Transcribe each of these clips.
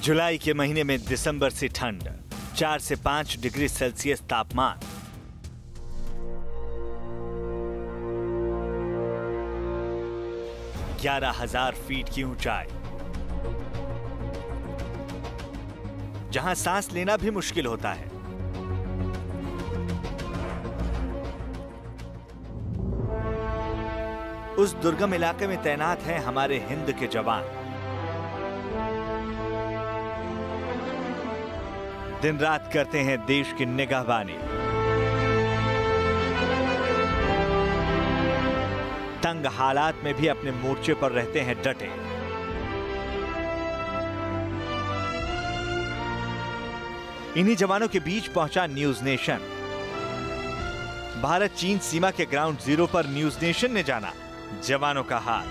जुलाई के महीने में दिसंबर से ठंड, 4 से 5 डिग्री सेल्सियस तापमान। ग्यारह 11,000 फीट की ऊंचाई, जहां सांस लेना भी मुश्किल होता है। उस दुर्गम इलाके में तैनात हैं हमारे हिंद के जवान। दिन रात करते हैं देश की निगाहबानी। तंग हालात में भी अपने मोर्चे पर रहते हैं डटे। इन्हीं जवानों के बीच पहुंचा न्यूज नेशन। भारत चीन सीमा के ग्राउंड जीरो पर न्यूज नेशन ने जाना जवानों का हाल।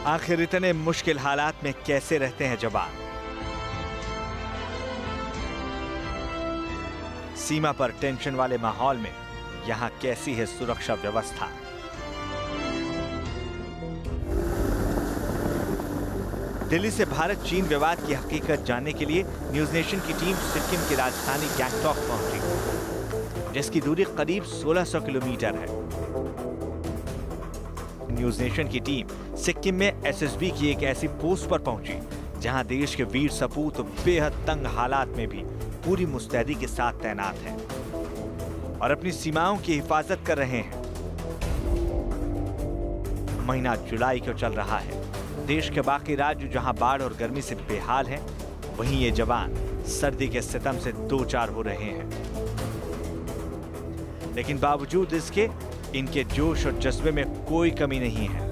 आखिर इतने मुश्किल हालात में कैसे रहते हैं जवान? सीमा पर टेंशन वाले माहौल में यहां कैसी है सुरक्षा व्यवस्था? दिल्ली से भारत चीन विवाद की हकीकत जानने के लिए न्यूज नेशन की टीम सिक्किम की राजधानी गैंगटॉक पहुंची, जिसकी दूरी करीब 1600 किलोमीटर है। न्यूज नेशन की टीम सिक्किम में एसएसबी की एक ऐसी पोस्ट पर पहुंची जहां देश के वीर सपूत बेहद तंग हालात में भी पूरी मुस्तैदी के साथ तैनात हैं और अपनी सीमाओं की हिफाजत कर रहे हैं। महीना जुलाई को चल रहा है। देश के बाकी राज्य जहां बाढ़ और गर्मी से बेहाल हैं, वहीं ये जवान सर्दी के सितम से दो चार हो रहे हैं। लेकिन बावजूद इसके इनके जोश और जज्बे में कोई कमी नहीं है।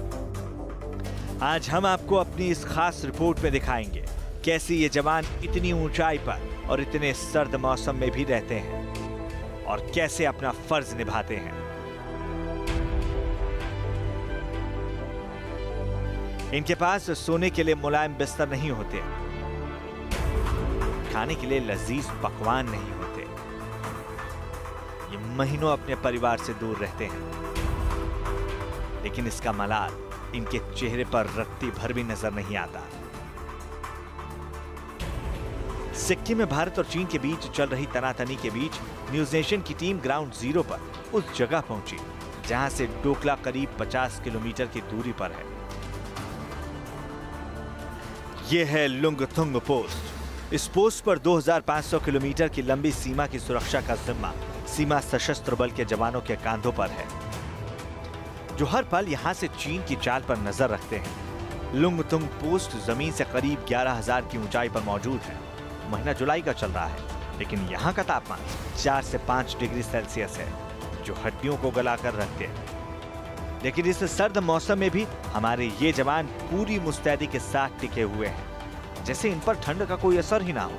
आज हम आपको अपनी इस खास रिपोर्ट में दिखाएंगे कैसे ये जवान इतनी ऊंचाई पर और इतने सर्द मौसम में भी रहते हैं और कैसे अपना फर्ज निभाते हैं। इनके पास सोने के लिए मुलायम बिस्तर नहीं होते, खाने के लिए लजीज पकवान नहीं होते। ये महीनों अपने परिवार से दूर रहते हैं, लेकिन इसका मलाल इनके चेहरे पर रत्ती भर भी नजर नहीं आता। सिक्किम में भारत और चीन के बीच चल रही तनातनी के बीच न्यूज नेशन की टीम ग्राउंड जीरो पर उस जगह पहुंची जहां से डोकला करीब 50 किलोमीटर की दूरी पर है। यह है लुंगथुंग पोस्ट। इस पोस्ट पर 2500 किलोमीटर की लंबी सीमा की सुरक्षा का जिम्मा सीमा सशस्त्र बल के जवानों के कांधों पर है, जो हर पल यहां से चीन की चाल पर नजर रखते हैं। लुंगथुंग पोस्ट जमीन से करीब 11,000 की ऊंचाई पर मौजूद है। महीना जुलाई का चल रहा है, लेकिन यहाँ का तापमान 4 से 5 डिग्री सेल्सियस है, जो हड्डियों को गलाकर रखते हैं। लेकिन इस सर्द मौसम में भी हमारे ये जवान पूरी मुस्तैदी के साथ टिके हुए हैं, जैसे इन पर ठंड का कोई असर ही ना हो।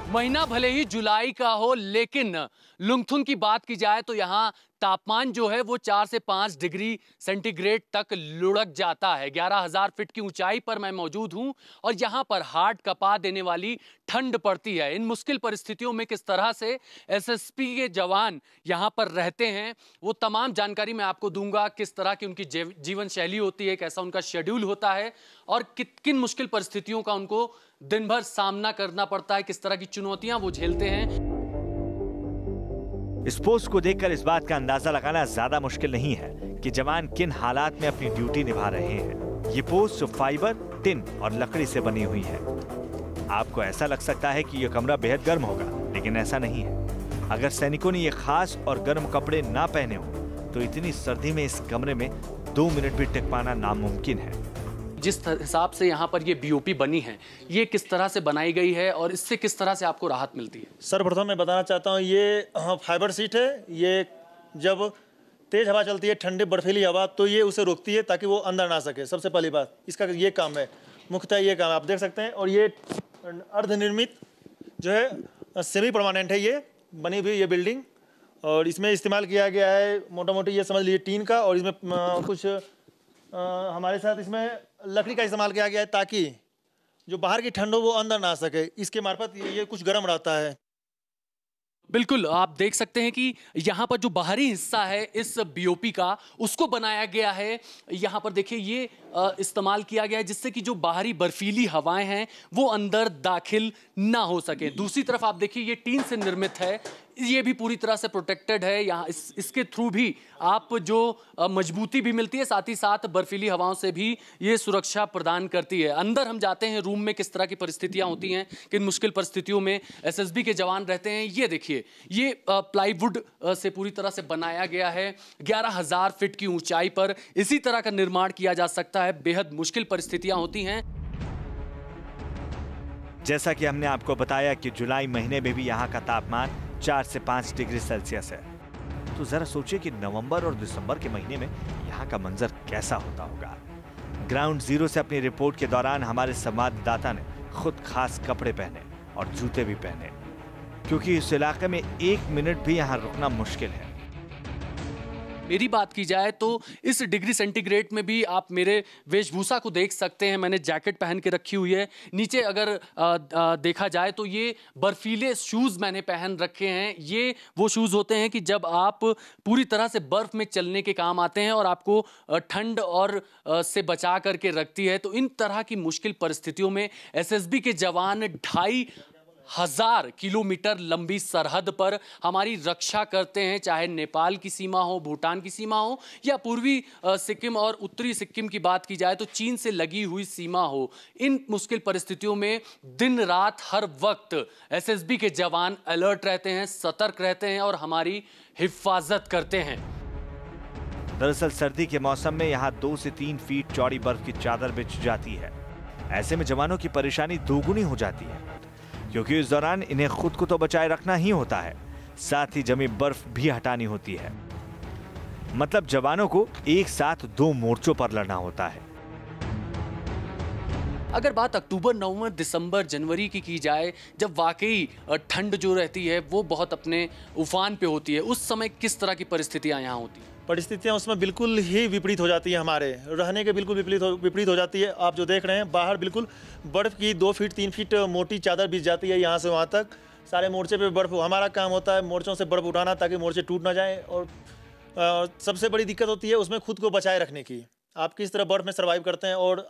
महीना भले ही जुलाई का हो, लेकिन लुंगथुंग की बात की जाए तो यहाँ तापमान जो है वो 4 से 5 डिग्री सेंटीग्रेड तक लुढ़क जाता है। 11,000 फीट की ऊंचाई पर मैं मौजूद हूं और यहाँ पर हार्ट कपा देने वाली ठंड पड़ती है। इन मुश्किल परिस्थितियों में किस तरह से एसएसबी के जवान यहाँ पर रहते हैं, वो तमाम जानकारी मैं आपको दूंगा। किस तरह की उनकी जीवन शैली होती है, कैसा उनका शेड्यूल होता है और किन मुश्किल परिस्थितियों का उनको दिन भर सामना करना पड़ता है, किस तरह की चुनौतियां वो झेलते हैं। इस पोस्ट को देखकर इस बात का अंदाजा लगाना ज्यादा मुश्किल नहीं है कि जवान किन हालात में अपनी ड्यूटी निभा रहे हैं। ये पोस्ट फाइबर, टिन और लकड़ी से बनी हुई है। आपको ऐसा लग सकता है कि यह कमरा बेहद गर्म होगा, लेकिन ऐसा नहीं है। अगर सैनिकों ने ये खास और गर्म कपड़े ना पहने हो तो इतनी सर्दी में इस कमरे में 2 मिनट भी टिक पाना नामुमकिन है। जिस हिसाब से यहाँ पर ये बीओपी बनी है, ये किस तरह से बनाई गई है और इससे किस तरह से आपको राहत मिलती है? सर्वप्रथम मैं बताना चाहता हूँ, ये फाइबर सीट है। ये जब तेज हवा चलती है, ठंडी बर्फीली हवा, तो ये उसे रोकती है ताकि वो अंदर ना सके। सबसे पहली बात इसका ये काम है, मुख्यतः ये काम आप देख सकते हैं। और ये अर्धनिर्मित जो है सेमी परमानेंट है, ये बनी हुई ये बिल्डिंग, और इसमें इस्तेमाल किया गया है मोटा मोटी ये समझ लीजिए टीन का, और इसमें कुछ हमारे साथ इसमें लकड़ी का इस्तेमाल किया गया है ताकि जो बाहर की ठंड हो वो अंदर ना आ सके। इसके मार्फत ये कुछ गर्म रहता है। बिल्कुल, आप देख सकते हैं कि यहाँ पर जो बाहरी हिस्सा है इस बीओपी का, उसको बनाया गया है। यहाँ पर देखिए ये इस्तेमाल किया गया है जिससे कि जो बाहरी बर्फीली हवाएं हैं वो अंदर दाखिल ना हो सके। दूसरी तरफ आप देखिए ये टीन से निर्मित है, ये भी पूरी तरह से प्रोटेक्टेड है। यहाँ इसके थ्रू भी आप जो मजबूती भी मिलती है, साथ ही साथ बर्फीली हवाओं से भी ये सुरक्षा प्रदान करती है। अंदर हम जाते हैं रूम में, किस तरह की परिस्थितियां होती हैं, किन मुश्किल परिस्थितियों में एसएसबी के जवान रहते हैं। ये देखिए, ये प्लाईवुड से पूरी तरह से बनाया गया है। 11,000 फीट की ऊंचाई पर इसी तरह का निर्माण किया जा सकता है। बेहद मुश्किल परिस्थितियां होती हैं। जैसा कि हमने आपको बताया कि जुलाई महीने में भी यहाँ का तापमान 4 से 5 डिग्री सेल्सियस है, तो जरा सोचिए कि नवंबर और दिसंबर के महीने में यहाँ का मंजर कैसा होता होगा। ग्राउंड जीरो से अपनी रिपोर्ट के दौरान हमारे संवाददाता ने खुद खास कपड़े पहने और जूते भी पहने, क्योंकि इस इलाके में 1 मिनट भी यहाँ रुकना मुश्किल है। मेरी बात की जाए तो इस डिग्री सेंटीग्रेड में भी आप मेरे वेशभूषा को देख सकते हैं। मैंने जैकेट पहन के रखी हुई है। नीचे अगर देखा जाए तो ये बर्फीले शूज़ मैंने पहन रखे हैं। ये वो शूज़ होते हैं कि जब आप पूरी तरह से बर्फ़ में चलने के काम आते हैं और आपको ठंड और से बचा करके रखती है। तो इन तरह की मुश्किल परिस्थितियों में एसएसबी के जवान 2,500 किलोमीटर लंबी सरहद पर हमारी रक्षा करते हैं, चाहे नेपाल की सीमा हो, भूटान की सीमा हो या पूर्वी सिक्किम और उत्तरी सिक्किम की बात की जाए तो चीन से लगी हुई सीमा हो। इन मुश्किल परिस्थितियों में दिन रात हर वक्त एसएसबी के जवान अलर्ट रहते हैं, सतर्क रहते हैं और हमारी हिफाजत करते हैं। दरअसल सर्दी के मौसम में यहाँ 2 से 3 फीट चौड़ी बर्फ की चादर बिछ जाती है। ऐसे में जवानों की परेशानी दोगुनी हो जाती है, क्योंकि इस दौरान इन्हें खुद को तो बचाए रखना ही होता है, साथ ही जमी बर्फ भी हटानी होती है। मतलब जवानों को एक साथ 2 मोर्चों पर लड़ना होता है। अगर बात अक्टूबर, नवंबर, दिसंबर, जनवरी की जाए, जब वाकई ठंड जो रहती है वो बहुत अपने उफान पे होती है, उस समय किस तरह की परिस्थितियां यहाँ होती हैं? परिस्थितियाँ उसमें बिल्कुल ही विपरीत हो जाती है। हमारे रहने के बिल्कुल विपरीत हो जाती है। आप जो देख रहे हैं बाहर बिल्कुल बर्फ़ की 2 फीट 3 फीट मोटी चादर बिछ जाती है। यहाँ से वहाँ तक सारे मोर्चे पे बर्फ़। हमारा काम होता है मोर्चों से बर्फ़ उठाना ताकि मोर्चे टूट ना जाएँ। और सबसे बड़ी दिक्कत होती है उसमें खुद को बचाए रखने की। आप किस तरह बर्फ़ में सर्वाइव करते हैं। और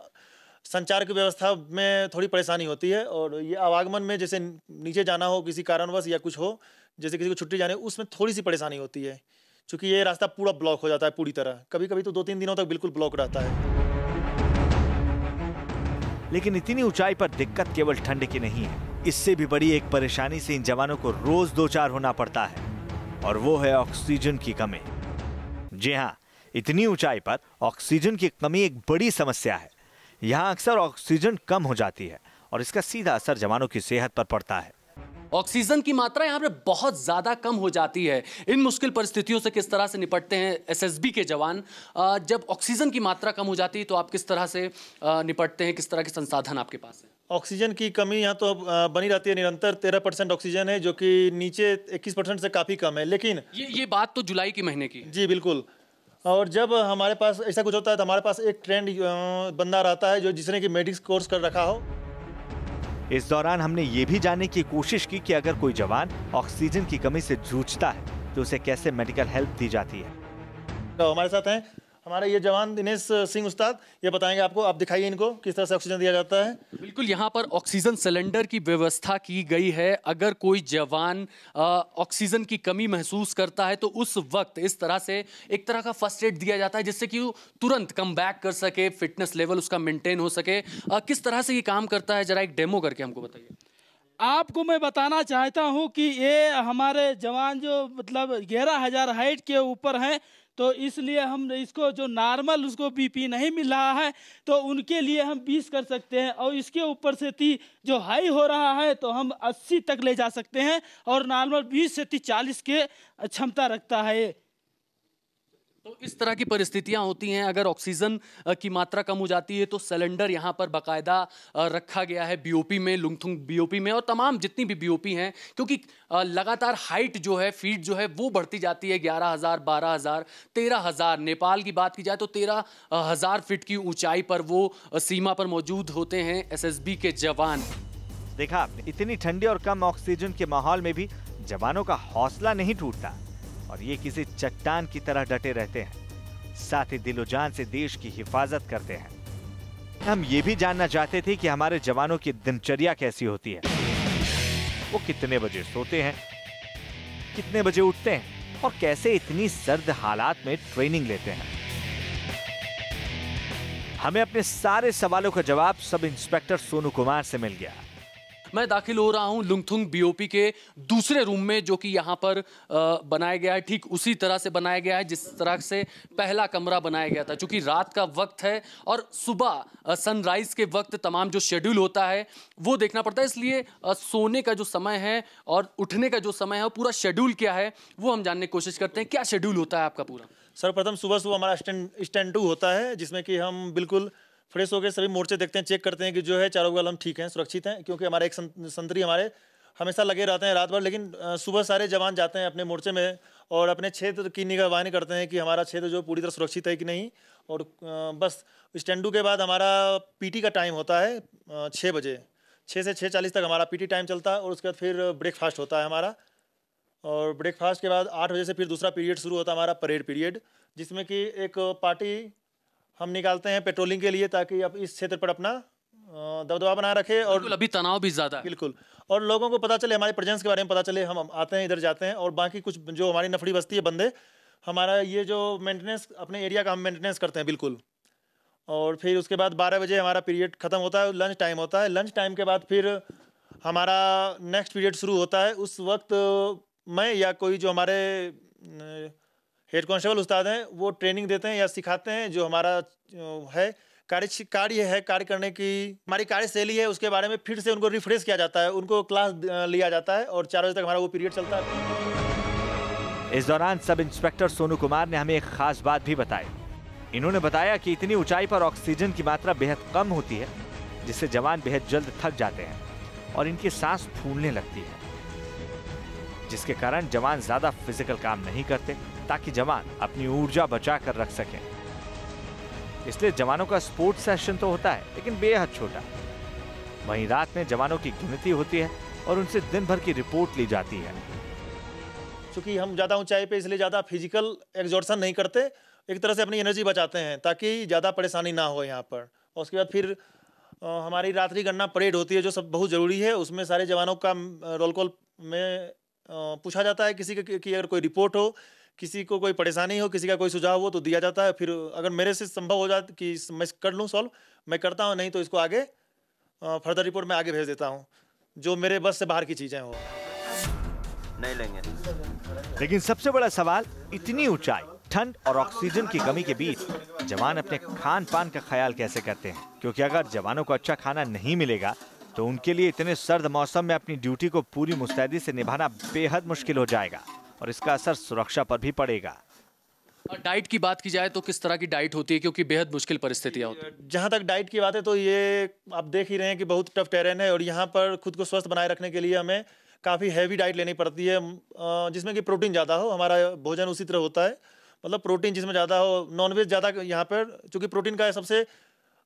संचार की व्यवस्था में थोड़ी परेशानी होती है। और ये आवागमन में जैसे नीचे जाना हो किसी कारणवश या कुछ हो, जैसे किसी को छुट्टी जानी हो, उसमें थोड़ी सी परेशानी होती है, क्योंकि ये रास्ता पूरा ब्लॉक हो जाता है पूरी तरह। कभी कभी तो 2-3 दिनों तक बिल्कुल ब्लॉक रहता है। लेकिन इतनी ऊंचाई पर दिक्कत केवल ठंड की नहीं है, इससे भी बड़ी एक परेशानी से इन जवानों को रोज 2-4 होना पड़ता है, और वो है ऑक्सीजन की कमी। जी हाँ, इतनी ऊंचाई पर ऑक्सीजन की कमी एक बड़ी समस्या है। यहाँ अक्सर ऑक्सीजन कम हो जाती है और इसका सीधा असर जवानों की सेहत पर पड़ता है। ऑक्सीजन की मात्रा यहाँ पे बहुत ज़्यादा कम हो जाती है। इन मुश्किल परिस्थितियों से किस तरह से निपटते हैं एसएसबी के जवान? जब ऑक्सीजन की मात्रा कम हो जाती है तो आप किस तरह से निपटते हैं? किस तरह के संसाधन आपके पास है? ऑक्सीजन की कमी यहाँ तो बनी रहती है निरंतर। 13% ऑक्सीजन है, जो कि नीचे 21% से काफ़ी कम है। लेकिन ये बात तो जुलाई के महीने की। जी बिल्कुल। और जब हमारे पास ऐसा कुछ होता है तो हमारे पास एक ट्रेंड बंदा रहता है जिसने कि मेडिक्स कोर्स कर रखा हो। इस दौरान हमने ये भी जानने की कोशिश की कि अगर कोई जवान ऑक्सीजन की कमी से जूझता है तो उसे कैसे मेडिकल हेल्प दी जाती है। तो हमारे साथ हैं हमारे ये जवान दिनेश सिंह उस्ताद, ये बताएंगे आपको। आप दिखाइए इनको किस तरह से ऑक्सीजन दिया जाता है। बिल्कुल, यहाँ पर ऑक्सीजन सिलेंडर की व्यवस्था की गई है। अगर कोई जवान ऑक्सीजन की कमी महसूस करता है तो उस वक्त इस तरह से एक तरह का फर्स्ट एड दिया जाता है, जिससे कि वो तुरंत कम बैक कर सके, फिटनेस लेवल उसका मेंटेन हो सके। किस तरह से ये काम करता है, जरा एक डेमो करके हमको बताइए। आपको मैं बताना चाहता हूँ कि ये हमारे जवान जो मतलब 11,000 हाइट के ऊपर हैं, तो इसलिए हम इसको जो नॉर्मल उसको बीपी नहीं मिल रहा है तो उनके लिए हम 20 कर सकते हैं, और इसके ऊपर से 30 जो हाई हो रहा है तो हम 80 तक ले जा सकते हैं, और नॉर्मल 20 से 40 के क्षमता रखता है। तो इस तरह की परिस्थितियां होती हैं। अगर ऑक्सीजन की मात्रा कम हो जाती है तो सिलेंडर यहाँ पर बाकायदा रखा गया है बीओपी में, लुंगथुंग बीओपी में और तमाम जितनी भी बीओपी हैं, क्योंकि लगातार हाइट जो है, फीट जो है वो बढ़ती जाती है। 11,000, 12,000, 13,000। नेपाल की बात की जाए तो 13,000 फीट की ऊंचाई पर वो सीमा पर मौजूद होते हैं एसएसबी के जवान। देखा आपने, इतनी ठंडी और कम ऑक्सीजन के माहौल में भी जवानों का हौसला नहीं टूटता और ये किसी चट्टान की तरह डटे रहते हैं। साथ ही दिलो जान से देश की हिफाजत करते हैं। हम ये भी जानना चाहते थे कि हमारे जवानों की दिनचर्या कैसी होती है, वो कितने बजे सोते हैं, कितने बजे उठते हैं और कैसे इतनी सर्द हालात में ट्रेनिंग लेते हैं। हमें अपने सारे सवालों का जवाब सब इंस्पेक्टर सोनू कुमार से मिल गया। मैं दाखिल हो रहा हूं लुंगथुंग बीओपी के दूसरे रूम में, जो कि यहां पर बनाया गया है ठीक उसी तरह से बनाया गया है जिस तरह से पहला कमरा बनाया गया था। चूंकि रात का वक्त है और सुबह सनराइज के वक्त तमाम जो शेड्यूल होता है वो देखना पड़ता है, इसलिए सोने का जो समय है और उठने का जो समय है, पूरा शेड्यूल क्या है वो हम जानने की कोशिश करते हैं। क्या शेड्यूल होता है आपका पूरा? सर्वप्रथम सुबह सुबह हमारा स्टैंड 2 होता है, जिसमें कि हम बिल्कुल फ्रेश होकर सभी मोर्चे देखते हैं, चेक करते हैं कि जो है चारों बगल हम ठीक हैं, सुरक्षित हैं, क्योंकि हमारे एक संतरी हमारे हमेशा लगे रहते हैं रात भर। लेकिन सुबह सारे जवान जाते हैं अपने मोर्चे में और अपने क्षेत्र की निगरानी करते हैं कि हमारा क्षेत्र जो पूरी तरह सुरक्षित है कि नहीं। और बस स्टैंड 2 के बाद हमारा पीटी का टाइम होता है 6 बजे, 6 से 6:40 तक हमारा पीटी टाइम चलता है। और उसके बाद फिर ब्रेकफास्ट होता है हमारा, और ब्रेकफास्ट के बाद 8 बजे से फिर दूसरा पीरियड शुरू होता है हमारा परेड पीरियड, जिसमें कि एक पार्टी हम निकालते हैं पेट्रोलिंग के लिए, ताकि अब इस क्षेत्र पर अपना दबदबा बना रखे। और अभी तनाव भी ज्यादा है। बिल्कुल, और लोगों को पता चले, हमारे प्रेजेंस के बारे में पता चले, हम आते हैं इधर जाते हैं। और बाकी कुछ जो हमारी नफड़ी बस्ती है बंदे, हमारा ये जो मेंटेनेंस अपने एरिया का हम मेंटेनेंस करते हैं बिल्कुल। और फिर उसके बाद 12 बजे हमारा पीरियड ख़त्म होता है, लंच टाइम होता है। लंच टाइम के बाद फिर हमारा नेक्स्ट पीरियड शुरू होता है। उस वक्त मैं या कोई जो हमारे हेड कांस्टेबल उस्ताद हैं वो ट्रेनिंग देते हैं या सिखाते हैं, जो हमारा है कार्य करने की हमारी कार्यशैली है, उसके बारे में फिर से उनको रिफ्रेश किया जाता है, उनको क्लास लिया जाता है। और 4 बजे तक हमारा वो पीरियड चलता है। इस दौरान सब इंस्पेक्टर सोनू कुमार ने हमें एक खास बात भी बताई। इन्होंने बताया कि इतनी ऊंचाई पर ऑक्सीजन की मात्रा बेहद कम होती है, जिससे जवान बेहद जल्द थक जाते हैं और इनकी सांस फूलने लगती है, जिसके कारण जवान ज्यादा फिजिकल काम नहीं करते, ताकि जवान अपनी ऊर्जा बचा कर रख सकें। इसलिए जवानों का स्पोर्ट्स सेशन तो होता है, लेकिन बेहद छोटा। वहीं रात में जवानों की गिनती होती है और उनसे दिन भर की रिपोर्ट ली जाती है। क्योंकि हम ज़्यादा ऊंचाई पे इसलिए ज़्यादा फिजिकल एग्जॉर्शन नहीं करते, एक तरह से अपनी एनर्जी बचाते हैं ताकि ज़्यादा परेशानी ना हो यहाँ पर। और उसके बाद फिर हमारी रात्रि गणना परेड होती है, जो सब बहुत ज़रूरी है। उसमें सारे जवानों का रोल कॉल में पूछा जाता है, किसी की अगर कोई रिपोर्ट हो, किसी को कोई परेशानी हो, किसी का कोई सुझाव हो तो दिया जाता है। फिर अगर मेरे से संभव हो जाए कि मैं कर लूँ सॉल्व, मैं करता हूँ, नहीं तो इसको आगे फर्दर रिपोर्ट में आगे भेज देता हूँ, जो मेरे बस से बाहर की चीज़ें हो। नहीं लेंगे। लेकिन सबसे बड़ा सवाल, इतनी ऊंचाई, ठंड और ऑक्सीजन की कमी के बीच जवान अपने खान पान का ख्याल कैसे करते हैं? क्योंकि अगर जवानों को अच्छा खाना नहीं मिलेगा तो उनके लिए इतने सर्द मौसम में अपनी ड्यूटी को पूरी मुस्तैदी से निभाना बेहद मुश्किल हो जाएगा और इसका असर सुरक्षा पर भी पड़ेगा। और डाइट की बात की जाए तो किस तरह की डाइट होती है, क्योंकि बेहद मुश्किल परिस्थितियां होती हैं? जहाँ तक डाइट की बात है तो ये आप देख ही रहे हैं कि बहुत टफ टेरेन है, और यहाँ पर खुद को स्वस्थ बनाए रखने के लिए हमें काफ़ी हैवी डाइट लेनी पड़ती है, जिसमें कि प्रोटीन ज़्यादा हो। हमारा भोजन उसी तरह होता है, मतलब प्रोटीन जिसमें ज़्यादा हो, नॉनवेज ज़्यादा यहाँ पर, चूँकि प्रोटीन का सबसे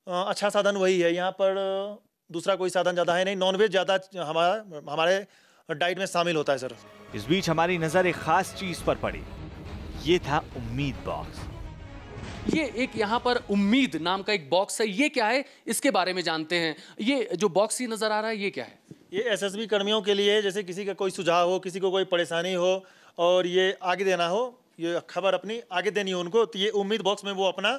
अच्छा साधन वही है। यहाँ पर दूसरा कोई साधन ज़्यादा है नहीं, नॉनवेज ज़्यादा हमारे डाइट में शामिल होता है सर। इस बीच हमारी नजर एक खास चीज पर पड़ी, ये था उम्मीद बॉक्स। ये एक यहाँ पर उम्मीद नाम का एक बॉक्स है, ये क्या है इसके बारे में जानते हैं। ये जो बॉक्स ही नजर आ रहा है, ये क्या है? ये एसएसबी कर्मियों के लिए, जैसे किसी का कोई सुझाव हो, किसी को कोई परेशानी हो और ये आगे देना हो, ये खबर अपनी आगे देनी हो उनको, तो ये उम्मीद बॉक्स में वो अपना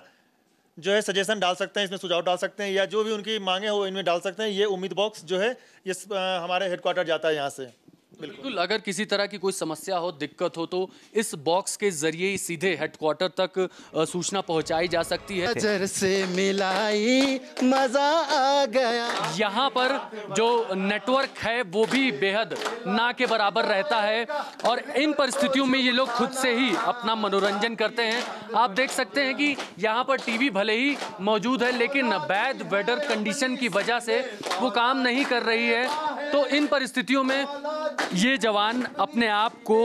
जो है सजेशन डाल सकते हैं, इसमें सुझाव डाल सकते हैं, या जो भी उनकी मांगे हो इनमें डाल सकते हैं। ये उम्मीद बॉक्स जो है ये हमारे हेडक्वार्टर जाता है यहाँ से। बिल्कुल, अगर किसी तरह की कोई समस्या हो, दिक्कत हो, तो इस बॉक्स के जरिए सीधे हेडक्वार्टर तक सूचना पहुंचाई जा सकती है। नजर से मिलाई मजा आ गया। यहाँ पर जो नेटवर्क है वो भी बेहद ना के बराबर रहता है और इन परिस्थितियों में ये लोग खुद से ही अपना मनोरंजन करते हैं। आप देख सकते हैं कि यहाँ पर टीवी भले ही मौजूद है, लेकिन बैड वेदर कंडीशन की वजह से वो काम नहीं कर रही है। तो इन परिस्थितियों में ये जवान अपने आप को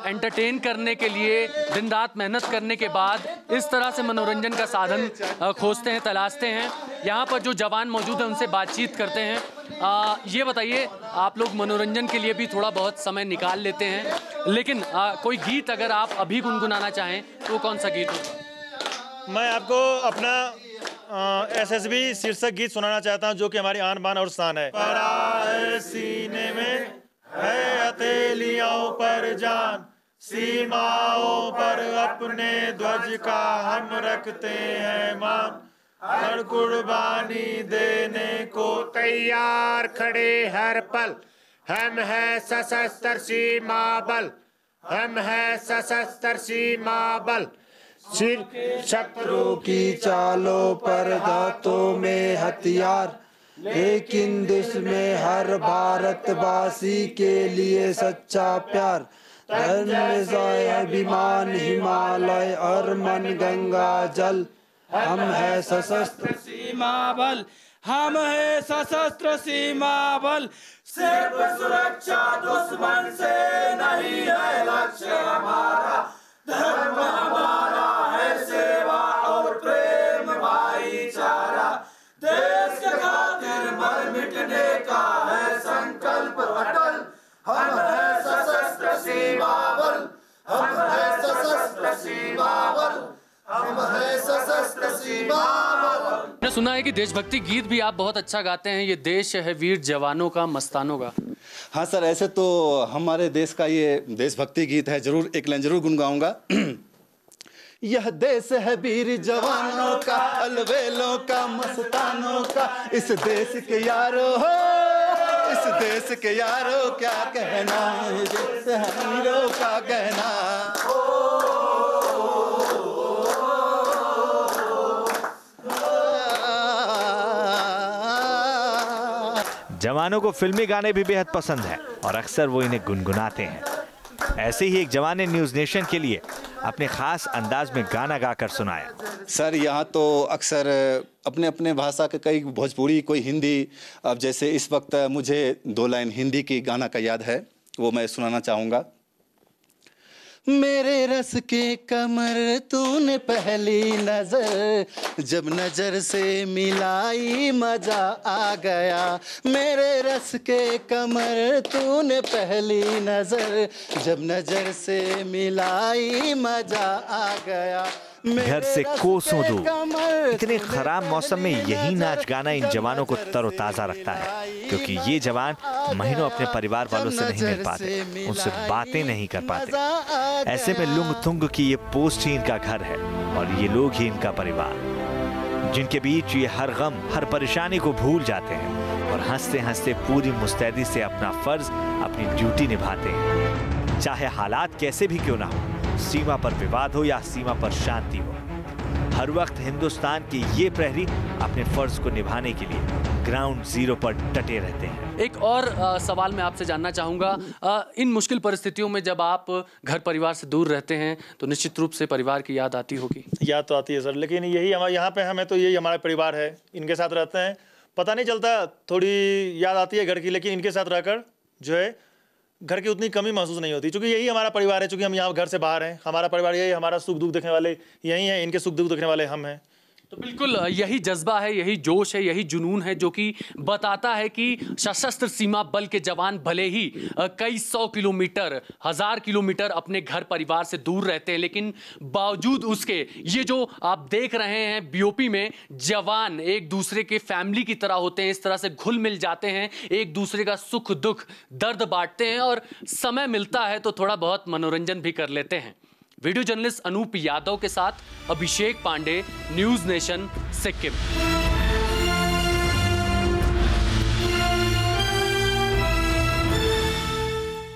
एंटरटेन करने के लिए दिन रात मेहनत करने के बाद इस तरह से मनोरंजन का साधन खोजते हैं, तलाशते हैं। यहाँ पर जो जवान मौजूद हैं उनसे बातचीत करते हैं। ये बताइए, आप लोग मनोरंजन के लिए भी थोड़ा बहुत समय निकाल लेते हैं, लेकिन कोई गीत अगर आप अभी गुनगुनाना चाहें तो कौन सा गीत होगा? मैं आपको अपना SSB शीर्षक गीत सुनाना चाहता हूँ, जो कि हमारी आन बान और शान है। पड़ा है सीने में है हथेलियों पर जान, सीमाओं पर अपने ध्वज का हम रखते हैं मान, हर कुर्बानी देने को तैयार खड़े हर पल, हम है सशस्त्र सीमा बल, हम है सशस्त्र सीमा बल। सिर शत्रु की चालों पर दांतों में हथियार, लेकिन दुश्मन हर भारतवासी के लिए सच्चा प्यार। धर्म अभिमान हिमालय और मन गंगा जल, हम है सशस्त्र सीमा बल, हम है सशस्त्र सीमा बल। सिर्फ सुरक्षा दुश्मन से नहीं है लक्ष्य हमारा, धर्म हमारा है सेवा और प्रेम भाईचारा। देश के खातिर मर मिटने का है संकल्प अटल, हम है सशस्त्र सीमा बल, हम है सशस्त्र सीमा बल, हम है सशस्त्र सीमा बल। मैंने सुना है कि देशभक्ति गीत भी आप बहुत अच्छा गाते हैं। ये देश है वीर जवानों का, मस्तानों का। हाँ सर, ऐसे तो हमारे देश का ये देशभक्ति गीत है, जरूर एक लाइन जरूर गुनगुनाऊंगा। यह देश है वीर जवानों का, अलवेलों का, मस्तानों का। इस देश के यारो हो, इस देश के यारो क्या कहना, देश है वीरों का कहना। जवानों को फिल्मी गाने भी बेहद पसंद हैं और अक्सर वो इन्हें गुनगुनाते हैं। ऐसे ही एक जवान ने न्यूज़ नेशन के लिए अपने खास अंदाज में गाना गाकर सुनाया। सर यहाँ तो अक्सर अपने अपने भाषा के, कई भोजपुरी, कोई हिंदी। अब जैसे इस वक्त मुझे 2 लाइन हिंदी की गाना का याद है, वो मैं सुनाना चाहूँगा। मेरे रस के कमर तूने पहली नजर, जब नजर से मिलाई मजा आ गया। मेरे रस के कमर तूने पहली नजर, जब नजर से मिलाई मजा आ गया। घर से कोसों दूर इतने खराब मौसम में यही नाच गाना इन जवानों को तरोताजा रखता है, क्योंकि ये जवान महीनों अपने परिवार वालों से नहीं मिल पाते, उनसे बातें नहीं कर पाते। ऐसे में लुंगथुंग की ये पोस्ट ही इनका घर है और ये लोग ही इनका परिवार, जिनके बीच ये हर गम, हर परेशानी को भूल जाते हैं और हंसते हंसते पूरी मुस्तैदी से अपना फर्ज, अपनी ड्यूटी निभाते हैं। चाहे हालात कैसे भी क्यों ना हो, सीमा पर विवाद हो या सीमा पर शांति हो, हर वक्त हिंदुस्तान के ये प्रहरी अपने फर्ज को निभाने के लिए ग्राउंड जीरो पर डटे रहते हैं। एक और सवाल मैं आपसे जानना चाहूँगा, इन मुश्किल परिस्थितियों में जब आप घर परिवार से दूर रहते हैं तो निश्चित रूप से परिवार की याद आती होगी। याद तो आती है सर, लेकिन यही हमारे यहाँ पे हमें तो यही हमारा परिवार है, इनके साथ रहते हैं, पता नहीं चलता, थोड़ी याद आती है घर की, लेकिन इनके साथ रहकर जो है घर की उतनी कमी महसूस नहीं होती, क्योंकि यही हमारा परिवार है। क्योंकि हम यहाँ घर से बाहर हैं, हमारा परिवार यही, हमारा सुख दुख देखने वाले यही हैं, इनके सुख दुख देखने वाले हम हैं। तो बिल्कुल यही जज्बा है, यही जोश है, यही जुनून है जो कि बताता है कि सशस्त्र सीमा बल के जवान भले ही कई 100 किलोमीटर, 1000 किलोमीटर अपने घर परिवार से दूर रहते हैं, लेकिन बावजूद उसके ये जो आप देख रहे हैं बीओपी में, जवान एक दूसरे के फैमिली की तरह होते हैं, इस तरह से घुल मिल जाते हैं, एक दूसरे का सुख दुख दर्द बांटते हैं और समय मिलता है तो थोड़ा बहुत मनोरंजन भी कर लेते हैं। वीडियो जर्नलिस्ट अनूप यादव के साथ अभिषेक पांडे, न्यूज़ नेशन, सिक्किम।